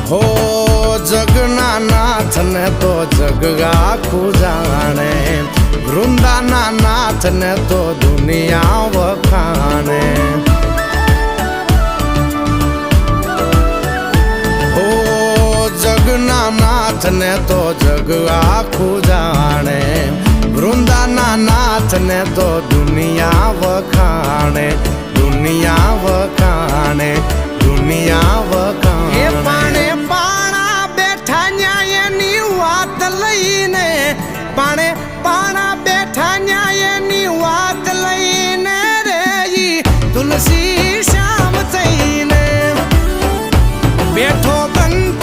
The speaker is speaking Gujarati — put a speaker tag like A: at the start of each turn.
A: હો જગના નાથ ને તો જગ આખું જાણે, વૃંદાના નાથ ને તો દુનિયા વખાણે. હો જગના નાથ ને તો જગ આખું જાણે, વૃંદાના નાથ ને તો દુનિયા વખાણે, દુનિયા વખાણે, દુનિયા વખાણે. એ પાણે પાણા બેઠા ન્યાયની વાત લઈને, પાણે પાણા બેઠા ન્યાયની વાત લઈને રે તુલસી શ્યામ થઈને બેઠો બંધ